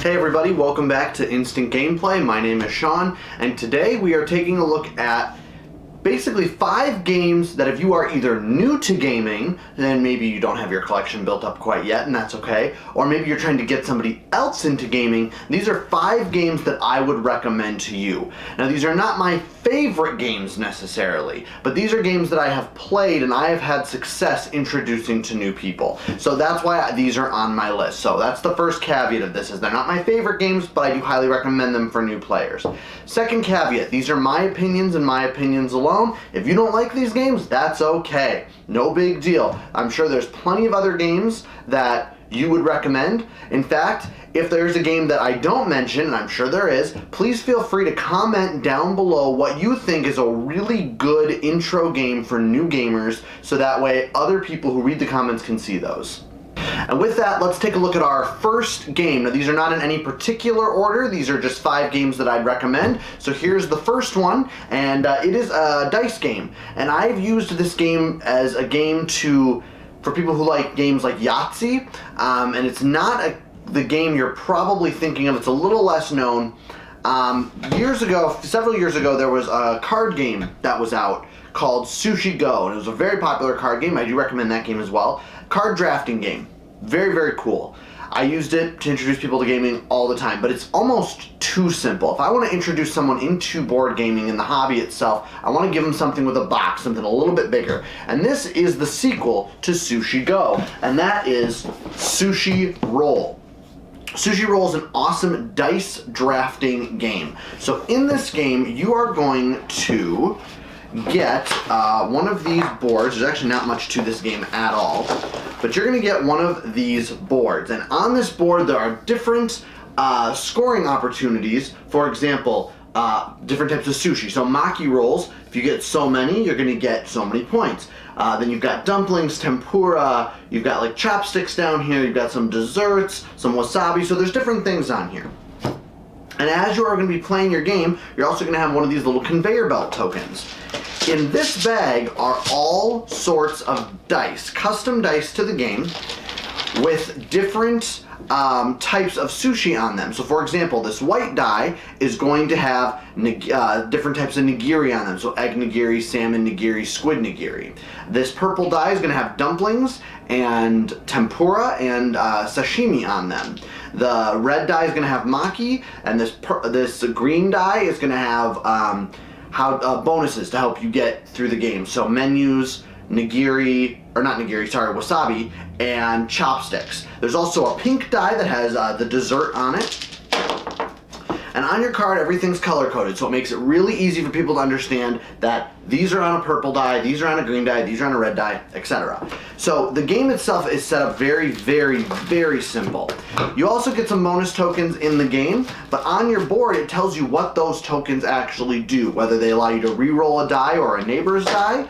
Hey everybody, welcome back to Instant Gameplay. My name is Shawn, and today we are taking a look at basically 5 games that if you are either new to gaming, then maybe you don't have your collection built up quite yet, and that's okay, or maybe you're trying to get somebody else into gaming, these are 5 games that I would recommend to you. Now these are not my favorite games necessarily, but these are games that I have played and I have had success introducing to new people. So that's why these are on my list. So that's the first caveat of this, is they're not my favorite games, but I do highly recommend them for new players. Second caveat, these are my opinions and my opinions alone. If you don't like these games, that's okay. No big deal. I'm sure there's plenty of other games that you would recommend. In fact, if there's a game that I don't mention, and I'm sure there is, please feel free to comment down below what you think is a really good intro game for new gamers, so that way other people who read the comments can see those. And with that, let's take a look at our first game. Now these are not in any particular order, these are just 5 games that I'd recommend. So here's the first one, and it is a dice game. And I've used this game as a game for people who like games like Yahtzee, and it's not the game you're probably thinking of. It's a little less known. Several years ago, there was a card game that was out called Sushi Roll, and it was a very popular card game. I do recommend that game as well. Card drafting game. Very, very cool. I used it to introduce people to gaming all the time, but it's almost too simple. If I want to introduce someone into board gaming and the hobby itself, I want to give them something with a box, something a little bit bigger. And this is the sequel to Sushi Go, and that is Sushi Roll. Sushi Roll is an awesome dice drafting game. So in this game, you are going to get one of these boards. There's actually not much to this game at all, but you're going to get one of these boards. And on this board, there are different scoring opportunities. For example, different types of sushi. So maki rolls, if you get so many, you're going to get so many points. Then you've got dumplings, tempura, you've got like chopsticks down here, you've got some desserts, some wasabi, so there's different things on here. And as you are going to be playing your game, you're also going to have one of these little conveyor belt tokens. In this bag are all sorts of dice, custom dice to the game, with different types of sushi on them. So for example, this white die is going to have different types of nigiri on them. So egg nigiri, salmon nigiri, squid nigiri. This purple die is going to have dumplings and tempura and sashimi on them. The red die is going to have maki, and this green die is going to have bonuses to help you get through the game. So menus, wasabi, and chopsticks. There's also a pink die that has the dessert on it. And on your card, everything's color-coded, so it makes it really easy for people to understand that these are on a purple die, these are on a green die, these are on a red die, etc. So the game itself is set up very, very, very simple. You also get some bonus tokens in the game, but on your board it tells you what those tokens actually do, whether they allow you to re-roll a die or a neighbor's die,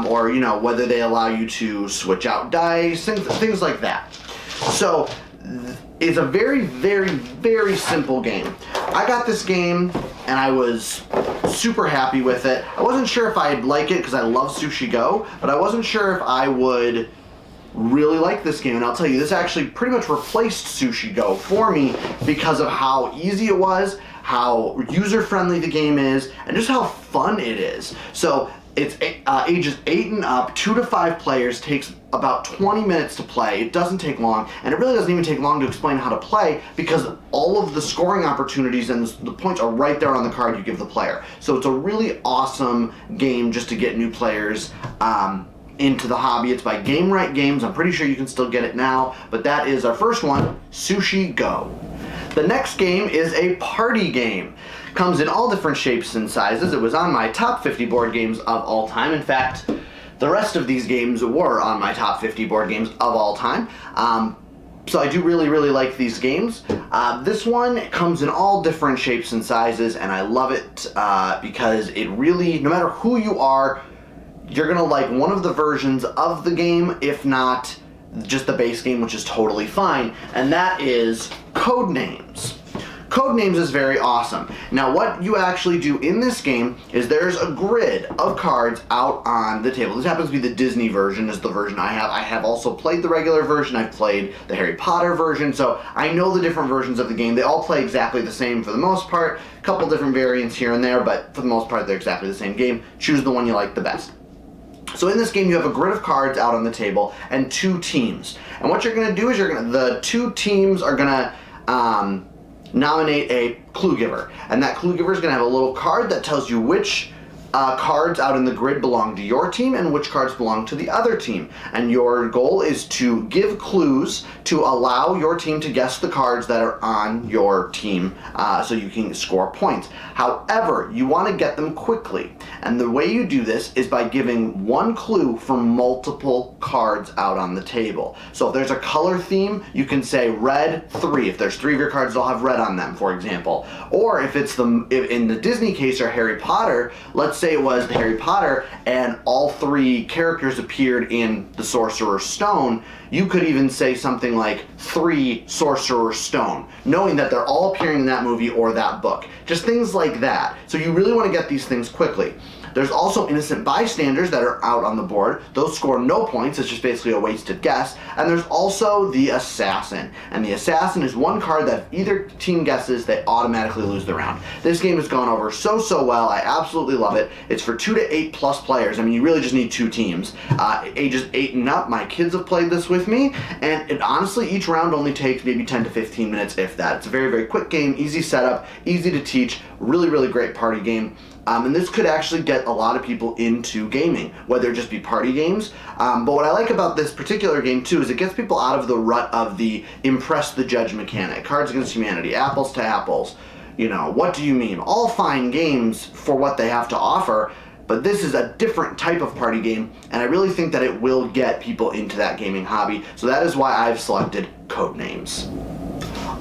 or whether they allow you to switch out dice, things like that. So it's a very, very, very simple game. I got this game and I was super happy with it. I wasn't sure if I'd like it because I love Sushi Go, but I wasn't sure if I would really like this game. And I'll tell you, this actually pretty much replaced Sushi Go for me because of how easy it was, how user-friendly the game is, and just how fun it is. So it's ages 8 and up, 2 to 5 players, takes about 20 minutes to play. It doesn't take long, and it really doesn't even take long to explain how to play because all of the scoring opportunities and the points are right there on the card you give the player. So it's a really awesome game just to get new players into the hobby. It's by Game Right Games. I'm pretty sure you can still get it now, but that is our first one, Sushi Go. The next game is a party game. Comes in all different shapes and sizes. It was on my top 50 board games of all time. In fact, the rest of these games were on my top 50 board games of all time. So I do really, really like these games. This one comes in all different shapes and sizes, and I love it because it really, no matter who you are, you're gonna like one of the versions of the game, if not just the base game, which is totally fine, and that is Codenames. Codenames is very awesome. Now what you actually do in this game is there's a grid of cards out on the table. This happens to be the Disney version, is the version I have. I have also played the regular version. I've played the Harry Potter version, so I know the different versions of the game. They all play exactly the same for the most part. A couple different variants here and there, but for the most part they're exactly the same game. Choose the one you like the best. So in this game you have a grid of cards out on the table and 2 teams. And what you're going to do is the 2 teams are going to nominate a clue giver, and that clue giver is going to have a little card that tells you which cards out in the grid belong to your team and which cards belong to the other team. And your goal is to give clues to allow your team to guess the cards that are on your team so you can score points. However, you want to get them quickly. And the way you do this is by giving 1 clue for multiple cards out on the table. So if there's a color theme, you can say red 3. If there's 3 of your cards, they'll have red on them, for example. Or if it's in the Disney case or Harry Potter, let's say it was Harry Potter and all 3 characters appeared in the Sorcerer's Stone, you could even say something like 3 Sorcerer's Stone, knowing that they're all appearing in that movie or that book. Just things like that. So you really want to get these things quickly. There's also innocent bystanders that are out on the board. Those score no points. It's just basically a wasted guess. And there's also the assassin. And the assassin is 1 card that if either team guesses, they automatically lose the round. This game has gone over so well. I absolutely love it. It's for 2 to 8 plus players. I mean, you really just need 2 teams. Ages 8 and up. My kids have played this with me. And honestly, each round only takes maybe 10 to 15 minutes, if that. It's a very quick game. Easy setup. Easy to teach. Really great party game. And this could actually get a lot of people into gaming, whether it just be party games. But what I like about this particular game too is it gets people out of the rut of the impress the judge mechanic. Cards Against Humanity, Apples to Apples, What Do You Mean? All fine games for what they have to offer, but this is a different type of party game, and I really think that it will get people into that gaming hobby. So that is why I've selected Codenames.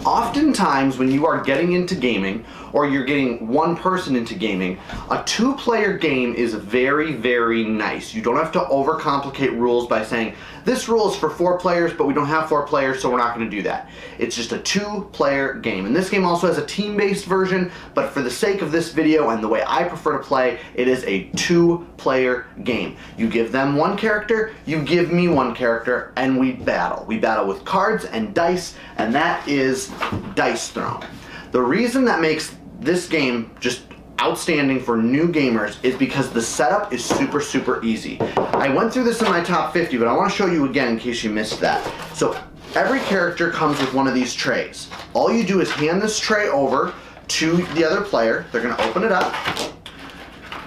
Oftentimes when you are getting into gaming, or you're getting 1 person into gaming, a 2-player game is very nice. You don't have to overcomplicate rules by saying, this rule is for 4 players, but we don't have 4 players, so we're not going to do that. It's just a 2-player game. And this game also has a team-based version, but for the sake of this video and the way I prefer to play, it is a 2-player game. You give them 1 character, you give me 1 character, and we battle. We battle with cards and dice, and that is Dice Throne. The reason that makes this game just outstanding for new gamers is because the setup is super easy. I went through this in my top 50, but I want to show you again in case you missed that. So every character comes with one of these trays. All you do is hand this tray over to the other player. They're going to open it up.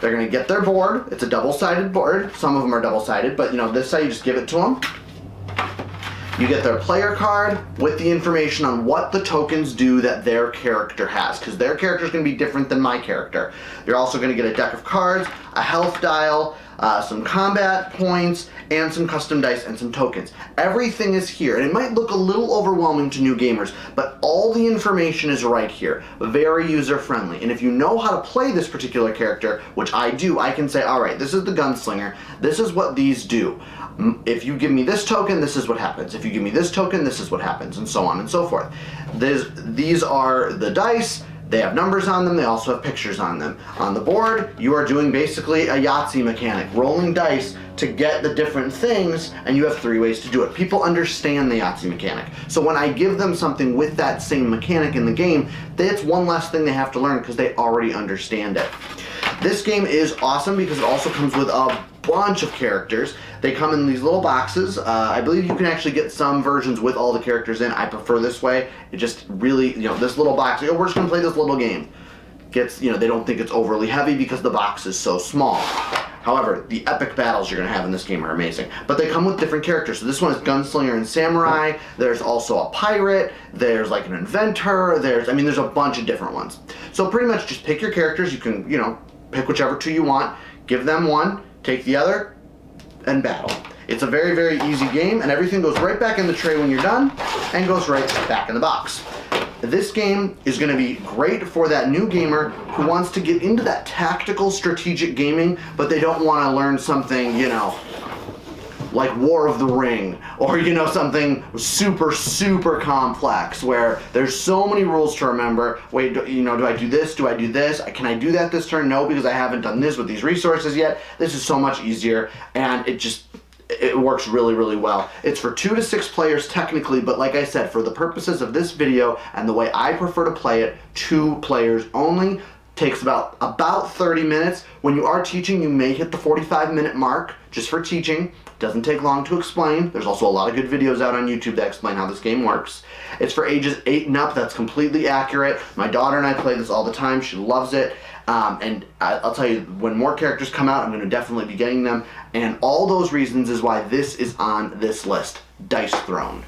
They're going to get their board. It's a double-sided board. Some of them are double-sided, but this side you just give it to them. You get their player card with the information on what the tokens do that their character has, because their character is going to be different than my character. You're also going to get a deck of cards, a health dial, some combat points, and some custom dice and some tokens. Everything is here, and it might look a little overwhelming to new gamers, but all the information is right here. Very user-friendly. And if you know how to play this particular character, which I do, I can say, alright, this is the gunslinger, this is what these do. If you give me this token, this is what happens. If you give me this token, this is what happens, and so on and so forth. These are the dice. They have numbers on them. They also have pictures on them. On the board, you are doing basically a Yahtzee mechanic, rolling dice to get the different things, and you have 3 ways to do it. People understand the Yahtzee mechanic. So when I give them something with that same mechanic in the game, it's 1 less thing they have to learn because they already understand it. This game is awesome because it also comes with a bunch of characters. They come in these little boxes. I believe you can actually get some versions with all the characters in. I prefer this way. It just really, this little box, we're just going to play this little game. They don't think it's overly heavy because the box is so small. However, the epic battles you're going to have in this game are amazing. But they come with different characters. So this one is Gunslinger and Samurai. There's also a pirate. There's like an inventor. There's a bunch of different ones. So pretty much just pick your characters. You can, pick whichever 2 you want. Give them 1. Take the other, and battle. It's a very easy game, and everything goes right back in the tray when you're done, and goes right back in the box. This game is going to be great for that new gamer who wants to get into that tactical strategic gaming, but they don't want to learn something, like War of the Ring, or something super, super complex where there's so many rules to remember. Wait, do I do this? Do I do this? Can I do that this turn? No, because I haven't done this with these resources yet. This is so much easier, and it works really, really well. It's for 2 to 6 players technically, but like I said, for the purposes of this video and the way I prefer to play it, 2 players only. Takes about 30 minutes. When you are teaching, you may hit the 45-minute mark just for teaching. Doesn't take long to explain. There's also a lot of good videos out on YouTube that explain how this game works. It's for ages 8 and up. That's completely accurate. My daughter and I play this all the time. She loves it. And I'll tell you, when more characters come out, I'm going to definitely be getting them. And all those reasons is why this is on this list. Dice Throne.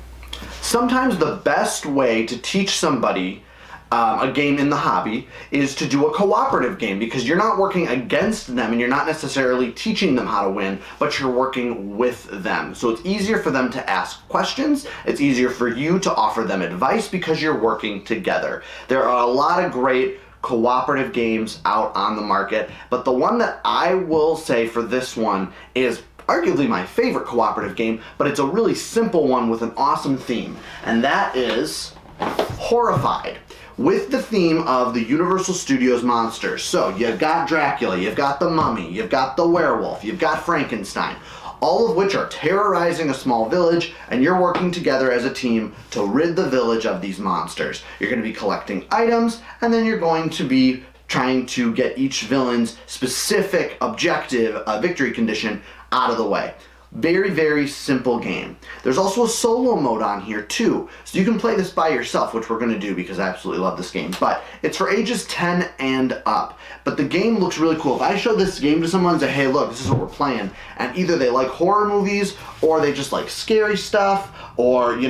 Sometimes the best way to teach somebody a game in the hobby is to do a cooperative game, because you're not working against them and you're not necessarily teaching them how to win, but you're working with them. So it's easier for them to ask questions. It's easier for you to offer them advice because you're working together. There are a lot of great cooperative games out on the market, but the one that I will say for this one is arguably my favorite cooperative game, but it's a really simple one with an awesome theme, and that is Horrified, with the theme of the Universal Studios monsters. So you've got Dracula, you've got the Mummy, you've got the Werewolf, you've got Frankenstein, all of which are terrorizing a small village, and you're working together as a team to rid the village of these monsters. You're going to be collecting items, and then you're going to be trying to get each villain's specific objective, victory condition, out of the way. Very, very simple game. There's also a solo mode on here too, so you can play this by yourself, which we're going to do because I absolutely love this game. But it's for ages 10 and up. But the game looks really cool. If I show this game to someone and say, hey look, this is what we're playing, and either they like horror movies or they just like scary stuff, or you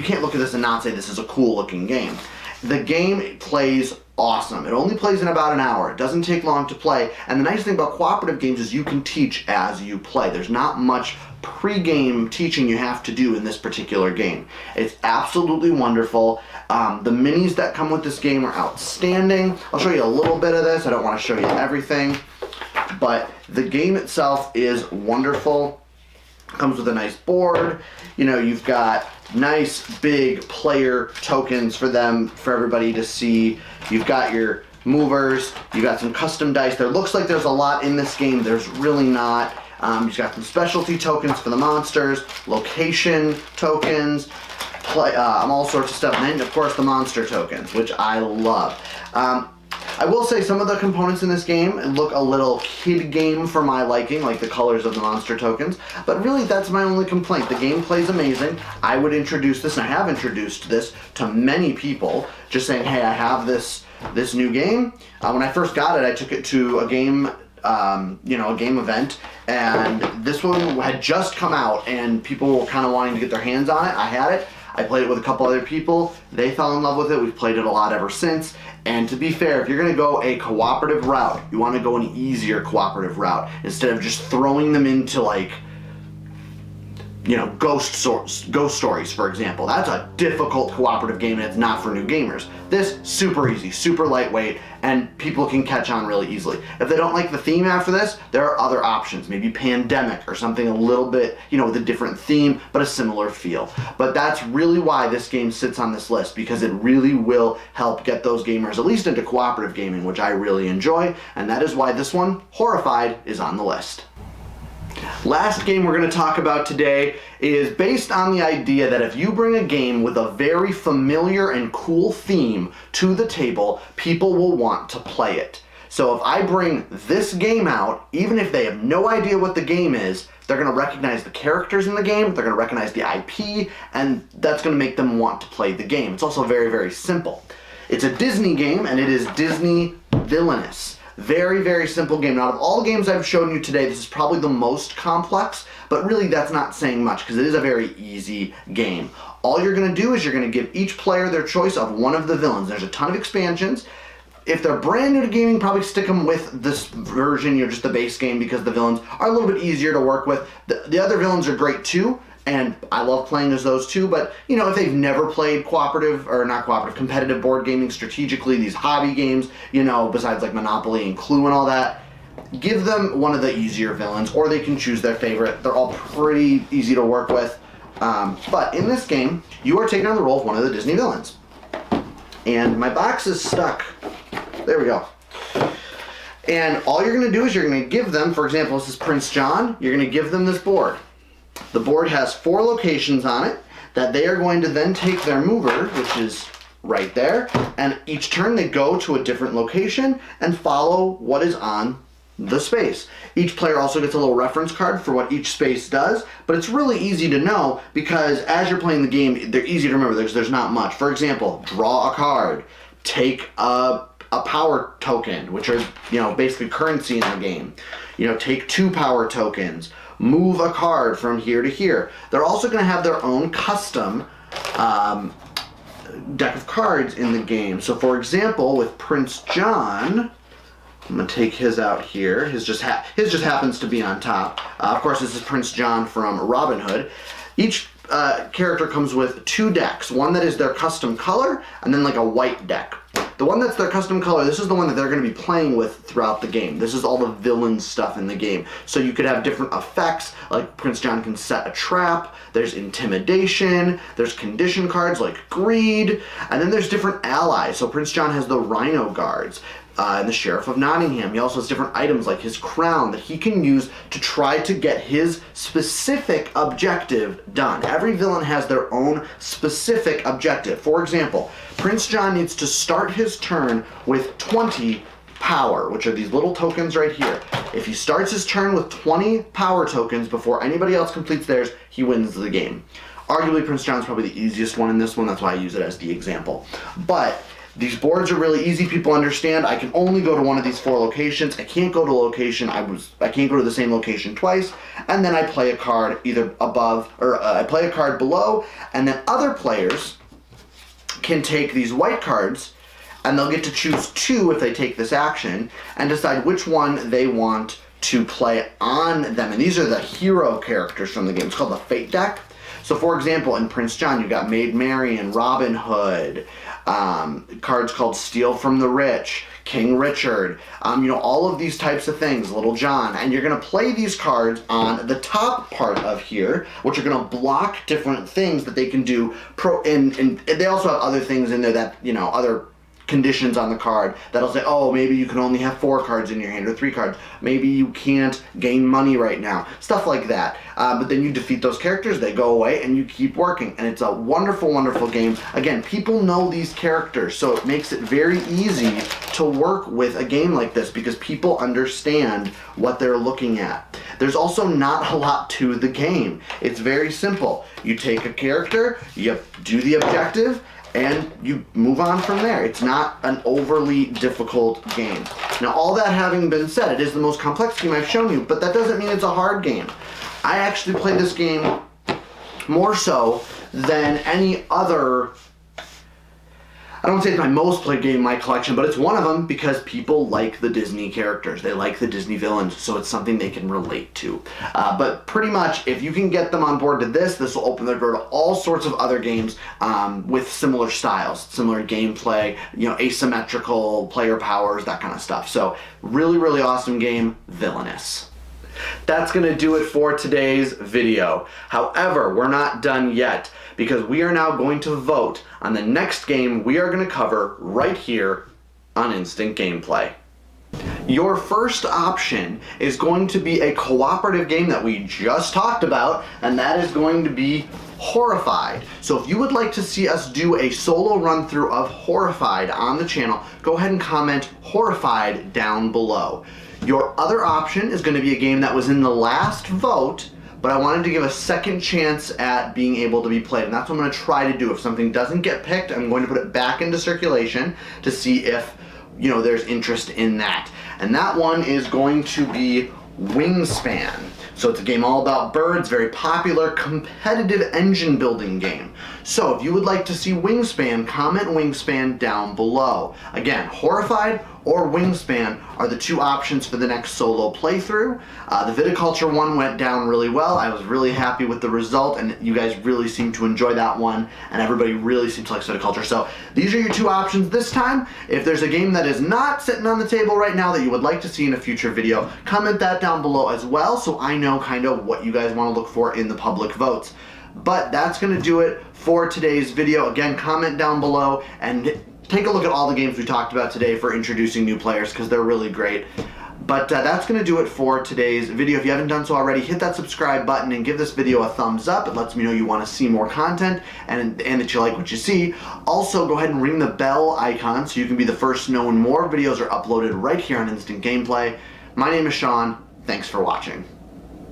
can't look at this and not say this is a cool looking game. The game plays awesome. It only plays in about an hour. It doesn't take long to play. And the nice thing about cooperative games is you can teach as you play. There's not much pre-game teaching you have to do in this particular game. It's absolutely wonderful. The minis that come with this game are outstanding. I'll show you a little bit of this. I don't want to show you everything. But the game itself is wonderful. Comes with a nice board. You've got nice big player tokens for everybody to see. You've got your movers, you've got some custom dice. There looks like there's a lot in this game. There's really not. You've got some specialty tokens for the monsters, location tokens, all sorts of stuff, and then of course the monster tokens, which I love. I will say some of the components in this game look a little kid game for my liking, like the colors of the monster tokens, but really that's my only complaint. The game plays amazing. I would introduce this, and I have introduced this to many people, just saying, hey, I have this new game. When I first got it, I took it to a game a game event, and this one had just come out and people were kind of wanting to get their hands on it. I had it. I played it with a couple other people. They fell in love with it. We've played it a lot ever since. And to be fair, if you're going to go a cooperative route, you want to go an easier cooperative route instead of just throwing them into ghost stories, for example. That's a difficult cooperative game, and it's not for new gamers. This, super easy, super lightweight, and people can catch on really easily. If they don't like the theme after this, there are other options. Maybe Pandemic or something a little bit, with a different theme, but a similar feel. But that's really why this game sits on this list, because it really will help get those gamers at least into cooperative gaming, which I really enjoy, and that is why this one, Horrified, is on the list. Last game we're going to talk about today is based on the idea that if you bring a game with a very familiar and cool theme to the table, people will want to play it. So if I bring this game out, even if they have no idea what the game is, they're going to recognize the characters in the game, they're going to recognize the IP, and that's going to make them want to play the game. It's also very, very simple. It's a Disney game, and it is Disney Villainous. Very, very simple game. Now, out of all the games I've shown you today, this is probably the most complex, but really that's not saying much because it is a very easy game. All you're going to do is you're going to give each player their choice of one of the villains. There's a ton of expansions. If they're brand new to gaming, probably stick them with this version, just the base game, because the villains are a little bit easier to work with. The other villains are great too, and I love playing as those too, but if they've never played competitive board gaming strategically, these hobby games, besides like Monopoly and Clue and all that, give them one of the easier villains, or they can choose their favorite. They're all pretty easy to work with. But in this game, you are taking on the role of one of the Disney villains. And my box is stuck. There we go. And all you're going to do is you're going to give them, for example, this is Prince John, you're going to give them this board. The board has 4 locations on it that they are going to then take their mover, which is right there, and each turn they go to a different location and follow what is on the space. Each player also gets a little reference card for what each space does, but it's really easy to know because as you're playing the game, they're easy to remember. There's not much. For example, draw a card, take a power token, which are, you know, basically currency in the game. You know, take 2 power tokens, move a card from here to here. They're also going to have their own custom deck of cards in the game. So for example, with Prince John, I'm going to take his out here. His just happens to be on top. Of course, this is Prince John from Robin Hood. Each character comes with 2 decks. One that is their custom color, and then like a white deck. The one that's their custom color, this is the one that they're going to be playing with throughout the game. This is all the villain stuff in the game. So you could have different effects, like Prince John can set a trap, there's intimidation, there's condition cards like greed, and then there's different allies. So Prince John has the Rhino Guards. And the Sheriff of Nottingham. He also has different items like his crown that he can use to try to get his specific objective done. Every villain has their own specific objective. For example, Prince John needs to start his turn with 20 power, which are these little tokens right here. If he starts his turn with 20 power tokens before anybody else completes theirs, he wins the game. Arguably, Prince John's probably the easiest one in this one. That's why I use it as the example. But these boards are really easy. People understand I can only go to one of these 4 locations. I can't go to a location. I can't go to the same location twice. And then I play a card either above or I play a card below. And then other players can take these white cards and they'll get to choose 2 if they take this action and decide which one they want to play on them. And these are the hero characters from the game. It's called the Fate deck. So for example, in Prince John, you've got Maid Marian, Robin Hood, cards called Steal from the Rich, King Richard, you know, all of these types of things, Little John. And you're going to play these cards on the top part of here, which are going to block different things that they can do. And they also have other things in there that, you know, other conditions on the card that'll say, oh, maybe you can only have 4 cards in your hand or 3 cards. Maybe you can't gain money right now. Stuff like that. But then you defeat those characters, they go away, and you keep working. And it's a wonderful, wonderful game. Again, people know these characters, so it makes it very easy to work with a game like this because people understand what they're looking at. There's also not a lot to the game. It's very simple. You take a character, you do the objective, and you move on from there. It's not an overly difficult game. Now, all that having been said, it is the most complex game I've shown you, but that doesn't mean it's a hard game. I actually play this game more so than any other. I don't say it's my most played game in my collection, but it's one of them because people like the Disney characters. They like the Disney villains, so it's something they can relate to. But pretty much, if you can get them on board to this will open their door to all sorts of other games with similar styles, similar gameplay, you know, asymmetrical player powers, that kind of stuff. So really, really awesome game, Villainous. That's going to do it for today's video. However, we're not done yet because we are now going to vote on the next game we are going to cover right here on Instant Gameplay. Your first option is going to be a cooperative game that we just talked about, and that is going to be Horrified. So if you would like to see us do a solo run through of Horrified on the channel, go ahead and comment Horrified down below. Your other option is going to be a game that was in the last vote, but I wanted to give a second chance at being able to be played, and that's what I'm going to try to do. If something doesn't get picked, I'm going to put it back into circulation to see if, you know, there's interest in that. And that one is going to be Wingspan. So it's a game all about birds, very popular, competitive engine building game. So if you would like to see Wingspan, comment Wingspan down below. Again, Horrified or Wingspan are the two options for the next solo playthrough. The Viticulture one went down really well. I was really happy with the result, and you guys really seem to enjoy that one, and everybody really seems to like Viticulture. So these are your two options this time. If there's a game that is not sitting on the table right now that you would like to see in a future video, comment that down below as well so I know kind of what you guys want to look for in the public votes. But that's going to do it for today's video. Again, comment down below and take a look at all the games we talked about today for introducing new players, because they're really great. But that's going to do it for today's video. If you haven't done so already, hit that subscribe button and give this video a thumbs up. It lets me know you want to see more content and that you like what you see. Also, go ahead and ring the bell icon so you can be the first to know when more videos are uploaded right here on Instant Gameplay. My name is Shawn. Thanks for watching.